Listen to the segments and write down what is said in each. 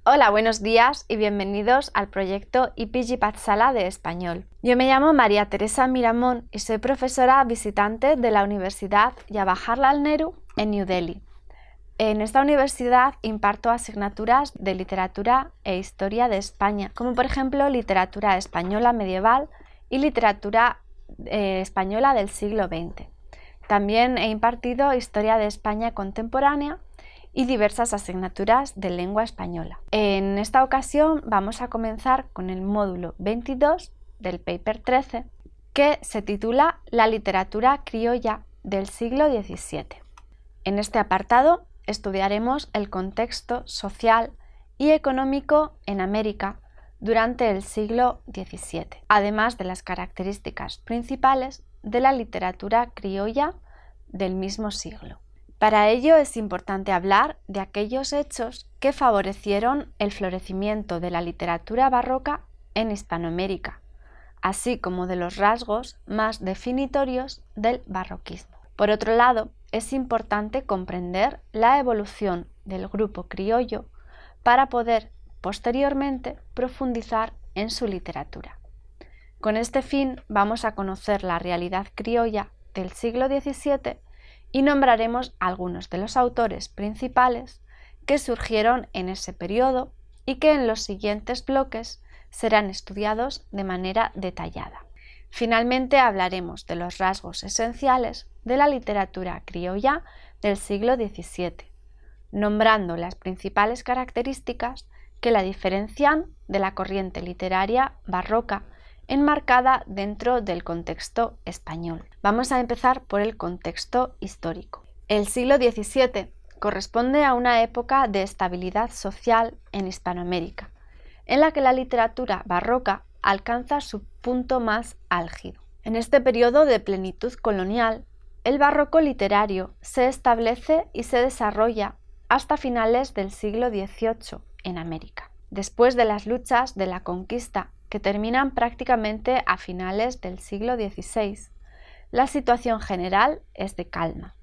Hola, buenos días y bienvenidos al proyecto IPG Pathshala de español. Yo me llamo María Teresa Miramón y soy profesora visitante de la Universidad Jawaharlal Nehru en New Delhi. En esta universidad imparto asignaturas de literatura e historia de España, como por ejemplo literatura española medieval y literatura española del siglo XX. También he impartido historia de España contemporánea y diversas asignaturas de lengua española. En esta ocasión vamos a comenzar con el módulo 22 del paper 13, que se titula La literatura criolla del siglo XVII. En este apartado estudiaremos el contexto social y económico en América durante el siglo XVII, además de las características principales de la literatura criolla del mismo siglo. Para ello es importante hablar de aquellos hechos que favorecieron el florecimiento de la literatura barroca en Hispanoamérica, así como de los rasgos más definitorios del barroquismo. Por otro lado, es importante comprender la evolución del grupo criollo para poder posteriormente profundizar en su literatura. Con este fin vamos a conocer la realidad criolla del siglo XVII y nombraremos algunos de los autores principales que surgieron en ese periodo y que en los siguientes bloques serán estudiados de manera detallada. Finalmente hablaremos de los rasgos esenciales de la literatura criolla del siglo XVII, nombrando las principales características que la diferencian de la corriente literaria barroca enmarcada dentro del contexto español. Vamos a empezar por el contexto histórico. El siglo XVII corresponde a una época de estabilidad social en Hispanoamérica, en la que la literatura barroca alcanza su punto más álgido. En este periodo de plenitud colonial, el barroco literario se establece y se desarrolla hasta finales del siglo XVIII en América. Después de las luchas de la conquista que terminan prácticamente a finales del siglo XVI, la situación general es de calma.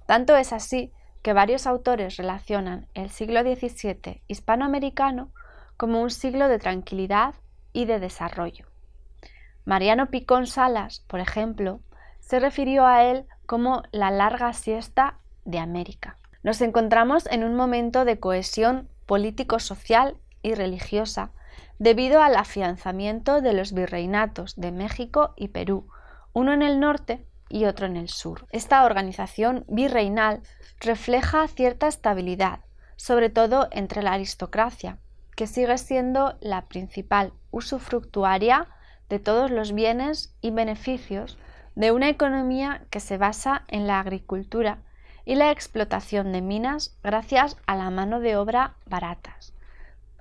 Tanto es así que varios autores relacionan el siglo XVII hispanoamericano como un siglo de tranquilidad y de desarrollo. Mariano Picón Salas, por ejemplo, se refirió a él como la larga siesta de América. Nos encontramos en un momento de cohesión político-social y religiosa debido al afianzamiento de los virreinatos de México y Perú, uno en el norte y otro en el sur. Esta organización virreinal refleja cierta estabilidad, sobre todo entre la aristocracia, que sigue siendo la principal usufructuaria de todos los bienes y beneficios de una economía que se basa en la agricultura y la explotación de minas gracias a la mano de obra baratas,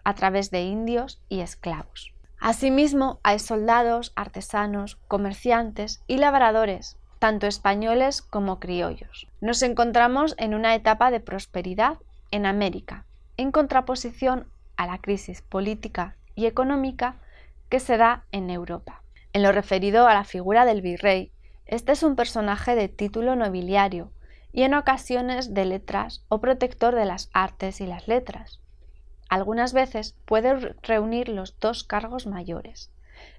a través de indios y esclavos. Asimismo, hay soldados, artesanos, comerciantes y labradores, tanto españoles como criollos. Nos encontramos en una etapa de prosperidad en América, en contraposición a la crisis política y económica que se da en Europa. En lo referido a la figura del virrey, este es un personaje de título nobiliario y en ocasiones de letras o protector de las artes y las letras. Algunas veces puede reunir los dos cargos mayores,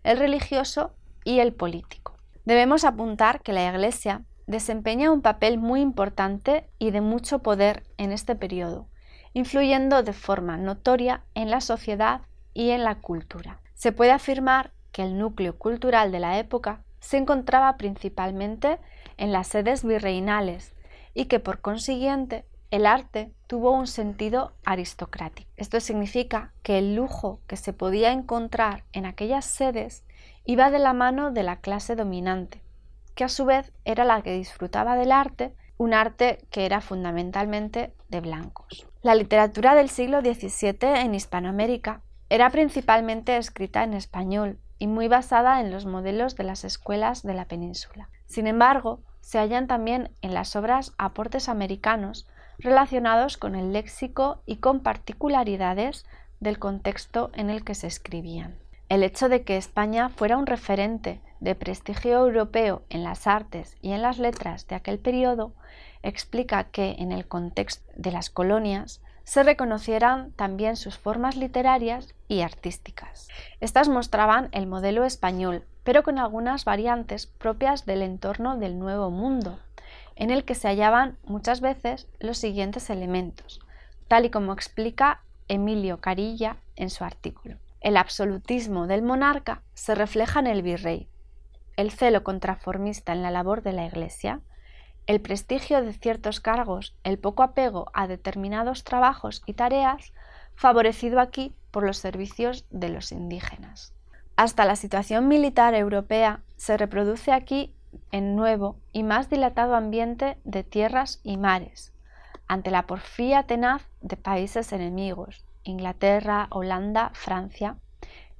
el religioso y el político. Debemos apuntar que la Iglesia desempeña un papel muy importante y de mucho poder en este periodo, influyendo de forma notoria en la sociedad y en la cultura. Se puede afirmar que el núcleo cultural de la época se encontraba principalmente en las sedes virreinales y que por consiguiente el arte tuvo un sentido aristocrático. Esto significa que el lujo que se podía encontrar en aquellas sedes iba de la mano de la clase dominante, que a su vez era la que disfrutaba del arte, un arte que era fundamentalmente de blancos. La literatura del siglo XVII en Hispanoamérica era principalmente escrita en español y muy basada en los modelos de las escuelas de la península. Sin embargo, se hallan también en las obras aportes americanos relacionados con el léxico y con particularidades del contexto en el que se escribían. El hecho de que España fuera un referente de prestigio europeo en las artes y en las letras de aquel periodo explica que en el contexto de las colonias se reconocieran también sus formas literarias y artísticas. Estas mostraban el modelo español, pero con algunas variantes propias del entorno del Nuevo Mundo, en el que se hallaban muchas veces los siguientes elementos, tal y como explica Emilio Carilla en su artículo. El absolutismo del monarca se refleja en el virrey, el celo contraformista en la labor de la Iglesia, el prestigio de ciertos cargos, el poco apego a determinados trabajos y tareas, favorecido aquí por los servicios de los indígenas. Hasta la situación militar europea se reproduce aquí en nuevo y más dilatado ambiente de tierras y mares, ante la porfía tenaz de países enemigos, Inglaterra, Holanda, Francia,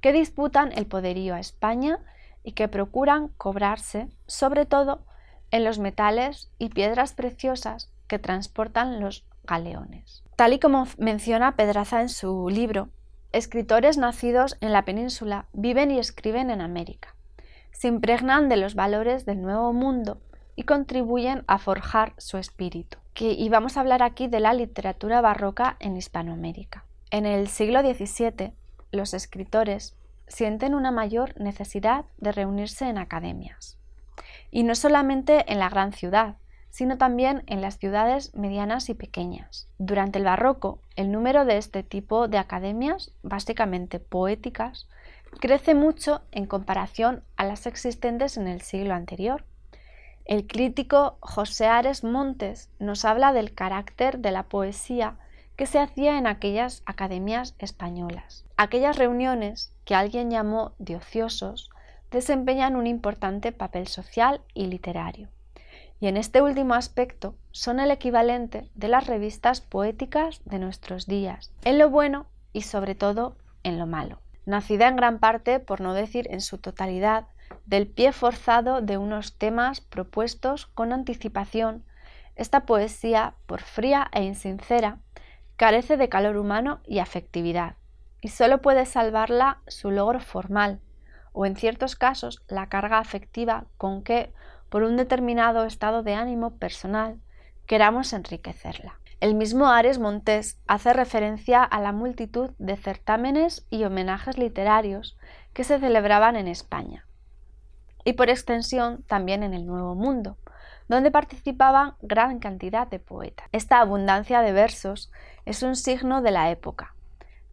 que disputan el poderío a España y que procuran cobrarse, sobre todo, en los metales y piedras preciosas que transportan los galeones. Tal y como menciona Pedraza en su libro, escritores nacidos en la península viven y escriben en América. Se impregnan de los valores del Nuevo Mundo y contribuyen a forjar su espíritu. Y vamos a hablar aquí de la literatura barroca en Hispanoamérica. En el siglo XVII, los escritores sienten una mayor necesidad de reunirse en academias. Y no solamente en la gran ciudad, sino también en las ciudades medianas y pequeñas. Durante el barroco, el número de este tipo de academias, básicamente poéticas, crece mucho en comparación a las existentes en el siglo anterior. El crítico José Ares Montes nos habla del carácter de la poesía que se hacía en aquellas academias españolas. Aquellas reuniones, que alguien llamó de ociosos, desempeñan un importante papel social y literario. Y en este último aspecto son el equivalente de las revistas poéticas de nuestros días, en lo bueno y sobre todo en lo malo. Nacida en gran parte, por no decir en su totalidad, del pie forzado de unos temas propuestos con anticipación, esta poesía, por fría e insincera, carece de calor humano y afectividad, y solo puede salvarla su logro formal, o en ciertos casos la carga afectiva con que, por un determinado estado de ánimo personal, queramos enriquecerla. El mismo Ares Montes hace referencia a la multitud de certámenes y homenajes literarios que se celebraban en España, y por extensión también en el Nuevo Mundo, donde participaban gran cantidad de poetas. Esta abundancia de versos es un signo de la época,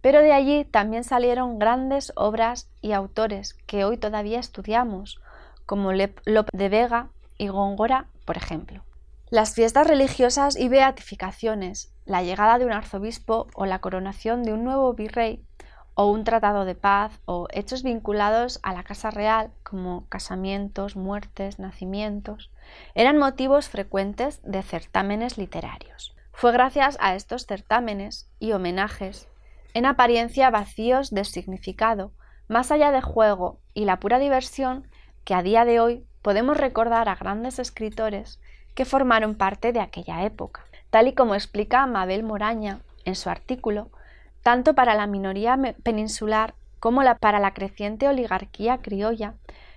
pero de allí también salieron grandes obras y autores que hoy todavía estudiamos, como Lope de Vega y Góngora, por ejemplo. Las fiestas religiosas y beatificaciones, la llegada de un arzobispo o la coronación de un nuevo virrey, o un tratado de paz, o hechos vinculados a la casa real, como casamientos, muertes, nacimientos, eran motivos frecuentes de certámenes literarios. Fue gracias a estos certámenes y homenajes, en apariencia vacíos de significado, más allá de juego y la pura diversión, que a día de hoy podemos recordar a grandes escritores que formaron parte de aquella época. Tal y como explica Mabel Moraña en su artículo, tanto para la minoría peninsular como para la creciente oligarquía criolla,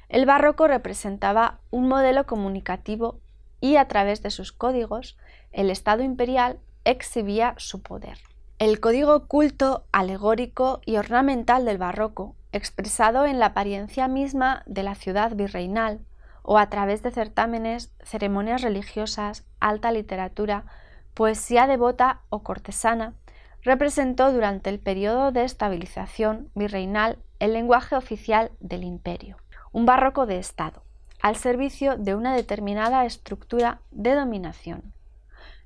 el barroco representaba un modelo comunicativo y a través de sus códigos el Estado imperial exhibía su poder. El código culto, alegórico y ornamental del barroco, expresado en la apariencia misma de la ciudad virreinal o a través de certámenes, ceremonias religiosas, alta literatura, poesía devota o cortesana, representó durante el periodo de estabilización virreinal el lenguaje oficial del imperio, un barroco de Estado, al servicio de una determinada estructura de dominación.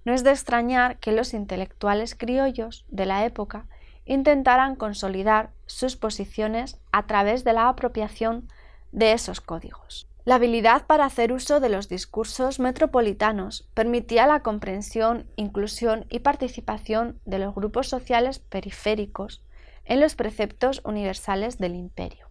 No es de extrañar que los intelectuales criollos de la época intentaran consolidar sus posiciones a través de la apropiación de esos códigos. La habilidad para hacer uso de los discursos metropolitanos permitía la comprensión, inclusión y participación de los grupos sociales periféricos en los preceptos universales del imperio.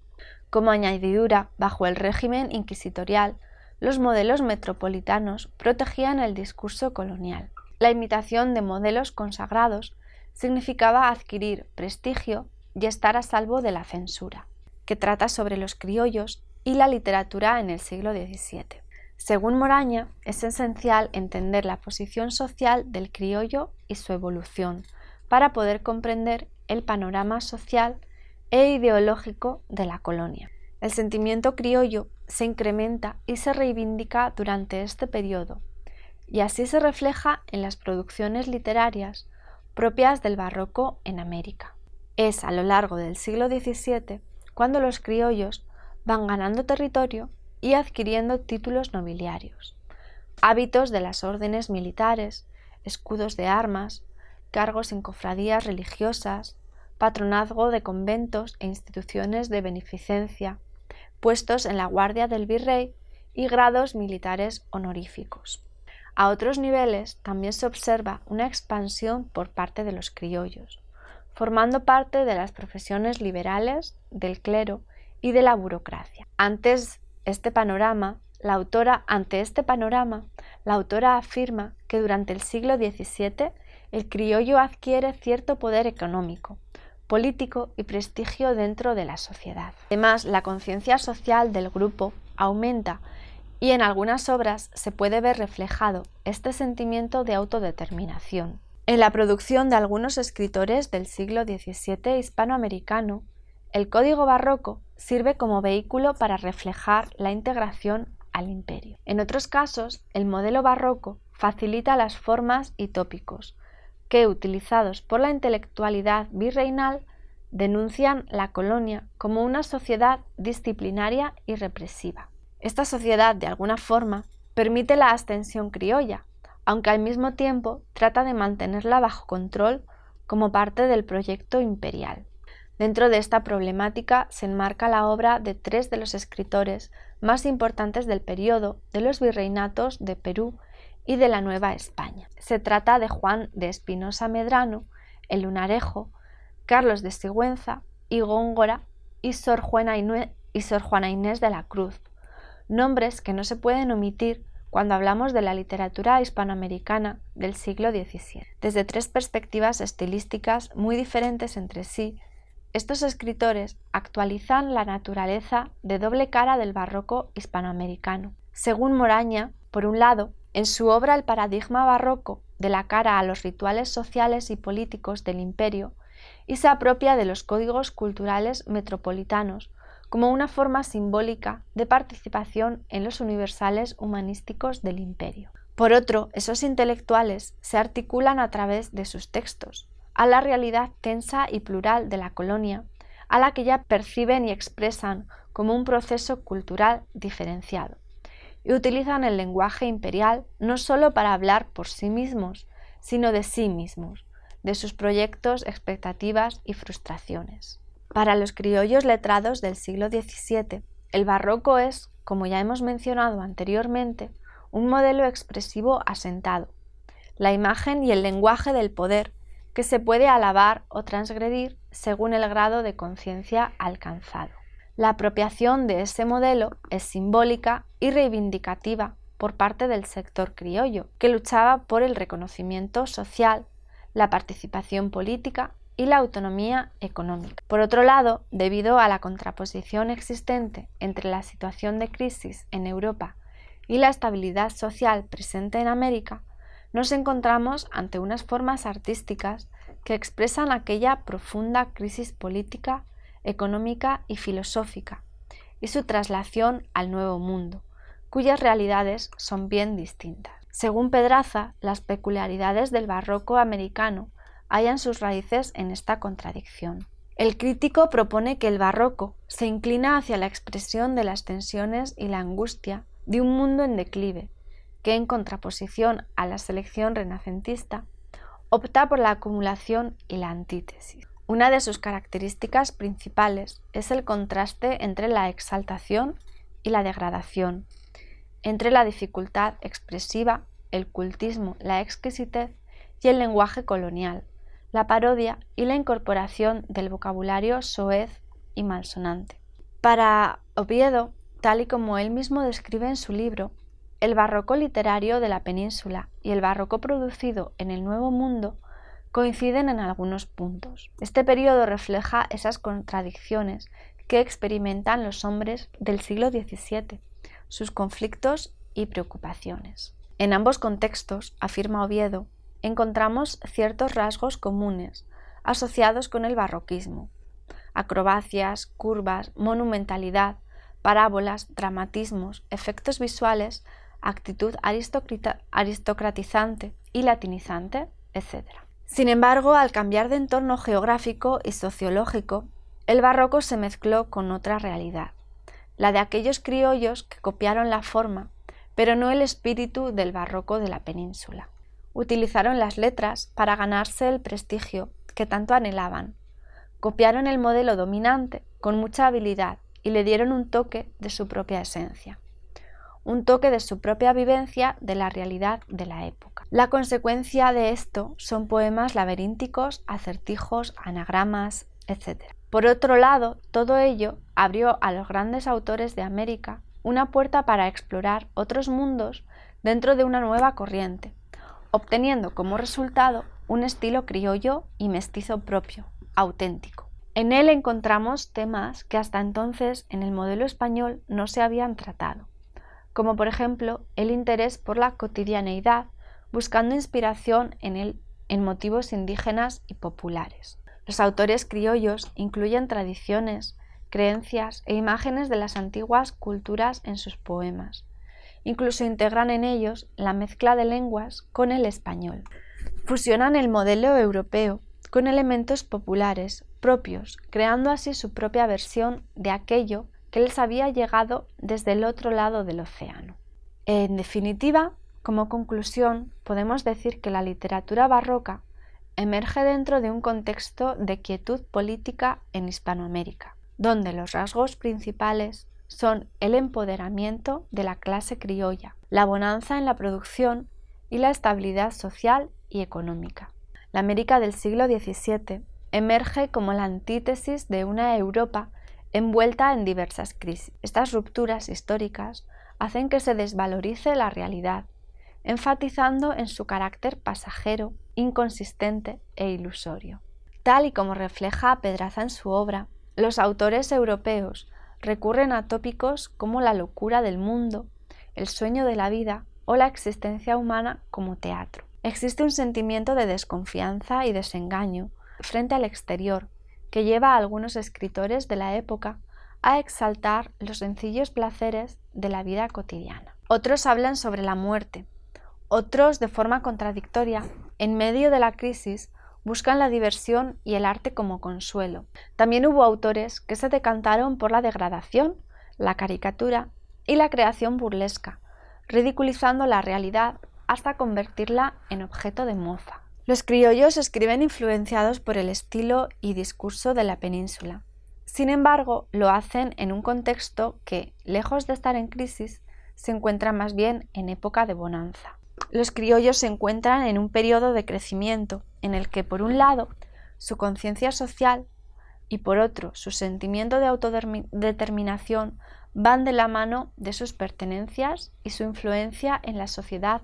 Como añadidura, bajo el régimen inquisitorial, los modelos metropolitanos protegían el discurso colonial. La imitación de modelos consagrados significaba adquirir prestigio y estar a salvo de la censura, que trata sobre los criollos y la literatura en el siglo XVII. Según Moraña, es esencial entender la posición social del criollo y su evolución, para poder comprender el panorama social e ideológico de la colonia. El sentimiento criollo se incrementa y se reivindica durante este periodo, y así se refleja en las producciones literarias propias del barroco en América. Es a lo largo del siglo XVII cuando los criollos van ganando territorio y adquiriendo títulos nobiliarios, hábitos de las órdenes militares, escudos de armas, cargos en cofradías religiosas, patronazgo de conventos e instituciones de beneficencia, puestos en la guardia del virrey y grados militares honoríficos. A otros niveles también se observa una expansión por parte de los criollos, formando parte de las profesiones liberales, del clero y de la burocracia. Ante este panorama, la autora afirma que durante el siglo XVII el criollo adquiere cierto poder económico, político y prestigio dentro de la sociedad. Además, la conciencia social del grupo aumenta y en algunas obras se puede ver reflejado este sentimiento de autodeterminación. En la producción de algunos escritores del siglo XVII hispanoamericano, el código barroco sirve como vehículo para reflejar la integración al imperio. En otros casos, el modelo barroco facilita las formas y tópicos que, utilizados por la intelectualidad virreinal, denuncian la colonia como una sociedad disciplinaria y represiva. Esta sociedad, de alguna forma, permite la ascensión criolla, aunque al mismo tiempo trata de mantenerla bajo control como parte del proyecto imperial. Dentro de esta problemática se enmarca la obra de tres de los escritores más importantes del periodo de los virreinatos de Perú y de la Nueva España. Se trata de Juan de Espinosa Medrano, el Lunarejo, Carlos de Sigüenza y Góngora y Sor Juana Inés de la Cruz, nombres que no se pueden omitir cuando hablamos de la literatura hispanoamericana del siglo XVII. Desde tres perspectivas estilísticas muy diferentes entre sí, estos escritores actualizan la naturaleza de doble cara del barroco hispanoamericano. Según Moraña, por un lado, en su obra El paradigma barroco de la cara a los rituales sociales y políticos del imperio, y se apropia de los códigos culturales metropolitanos como una forma simbólica de participación en los universales humanísticos del imperio. Por otro, esos intelectuales se articulan a través de sus textos a la realidad tensa y plural de la colonia, a la que ya perciben y expresan como un proceso cultural diferenciado, y utilizan el lenguaje imperial no solo para hablar por sí mismos, sino de sí mismos, de sus proyectos, expectativas y frustraciones. Para los criollos letrados del siglo XVII, el barroco es, como ya hemos mencionado anteriormente, un modelo expresivo asentado, la imagen y el lenguaje del poder, que se puede alabar o transgredir según el grado de conciencia alcanzado. La apropiación de ese modelo es simbólica y reivindicativa por parte del sector criollo, que luchaba por el reconocimiento social, la participación política y la autonomía económica. Por otro lado, debido a la contraposición existente entre la situación de crisis en Europa y la estabilidad social presente en América, nos encontramos ante unas formas artísticas que expresan aquella profunda crisis política, económica y filosófica, y su traslación al Nuevo Mundo, cuyas realidades son bien distintas. Según Pedraza, las peculiaridades del barroco americano hallan sus raíces en esta contradicción. El crítico propone que el barroco se inclina hacia la expresión de las tensiones y la angustia de un mundo en declive, que en contraposición a la selección renacentista, opta por la acumulación y la antítesis. Una de sus características principales es el contraste entre la exaltación y la degradación, entre la dificultad expresiva, el cultismo, la exquisitez y el lenguaje colonial, la parodia y la incorporación del vocabulario soez y malsonante. Para Oviedo, tal y como él mismo describe en su libro, el barroco literario de la península y el barroco producido en el Nuevo Mundo coinciden en algunos puntos. Este periodo refleja esas contradicciones que experimentan los hombres del siglo XVII, sus conflictos y preocupaciones. En ambos contextos, afirma Oviedo, encontramos ciertos rasgos comunes asociados con el barroquismo: acrobacias, curvas, monumentalidad, parábolas, dramatismos, efectos visuales, actitud aristocratizante y latinizante, etc. Sin embargo, al cambiar de entorno geográfico y sociológico, el barroco se mezcló con otra realidad, la de aquellos criollos que copiaron la forma, pero no el espíritu del barroco de la península. Utilizaron las letras para ganarse el prestigio que tanto anhelaban. Copiaron el modelo dominante con mucha habilidad y le dieron un toque de su propia esencia, un toque de su propia vivencia de la realidad de la época. La consecuencia de esto son poemas laberínticos, acertijos, anagramas, etc. Por otro lado, todo ello abrió a los grandes autores de América una puerta para explorar otros mundos dentro de una nueva corriente, obteniendo como resultado un estilo criollo y mestizo propio, auténtico. En él encontramos temas que hasta entonces en el modelo español no se habían tratado, como por ejemplo el interés por la cotidianeidad, buscando inspiración en motivos indígenas y populares. Los autores criollos incluyen tradiciones, creencias e imágenes de las antiguas culturas en sus poemas. Incluso integran en ellos la mezcla de lenguas con el español. Fusionan el modelo europeo con elementos populares propios, creando así su propia versión de aquello que les había llegado desde el otro lado del océano. En definitiva, como conclusión, podemos decir que la literatura barroca emerge dentro de un contexto de quietud política en Hispanoamérica, donde los rasgos principales son el empoderamiento de la clase criolla, la bonanza en la producción y la estabilidad social y económica. La América del siglo XVII emerge como la antítesis de una Europa envuelta en diversas crisis. Estas rupturas históricas hacen que se desvalorice la realidad, enfatizando en su carácter pasajero, inconsistente e ilusorio. Tal y como refleja Pedraza en su obra, los autores europeos recurren a tópicos como la locura del mundo, el sueño de la vida o la existencia humana como teatro. Existe un sentimiento de desconfianza y desengaño frente al exterior que lleva a algunos escritores de la época a exaltar los sencillos placeres de la vida cotidiana. Otros hablan sobre la muerte, otros, de forma contradictoria, en medio de la crisis, buscan la diversión y el arte como consuelo. También hubo autores que se decantaron por la degradación, la caricatura y la creación burlesca, ridiculizando la realidad hasta convertirla en objeto de mofa. Los criollos escriben influenciados por el estilo y discurso de la península. Sin embargo, lo hacen en un contexto que, lejos de estar en crisis, se encuentra más bien en época de bonanza. Los criollos se encuentran en un periodo de crecimiento en el que, por un lado, su conciencia social y por otro, su sentimiento de autodeterminación van de la mano de sus pertenencias y su influencia en la sociedad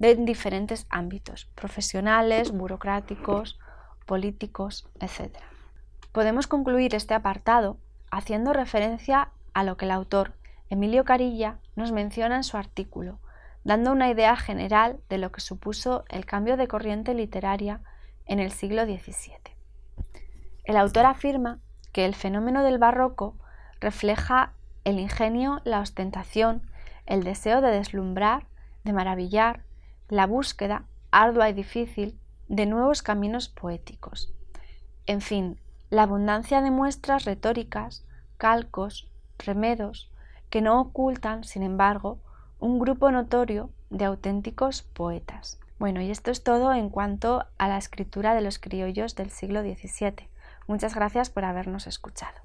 de diferentes ámbitos, profesionales, burocráticos, políticos, etc. Podemos concluir este apartado haciendo referencia a lo que el autor Emilio Carilla nos menciona en su artículo, dando una idea general de lo que supuso el cambio de corriente literaria en el siglo XVII. El autor afirma que el fenómeno del barroco refleja el ingenio, la ostentación, el deseo de deslumbrar, de maravillar, la búsqueda, ardua y difícil, de nuevos caminos poéticos. En fin, la abundancia de muestras retóricas, calcos, remedos, que no ocultan, sin embargo, un grupo notorio de auténticos poetas. Bueno, y esto es todo en cuanto a la escritura de los criollos del siglo XVII. Muchas gracias por habernos escuchado.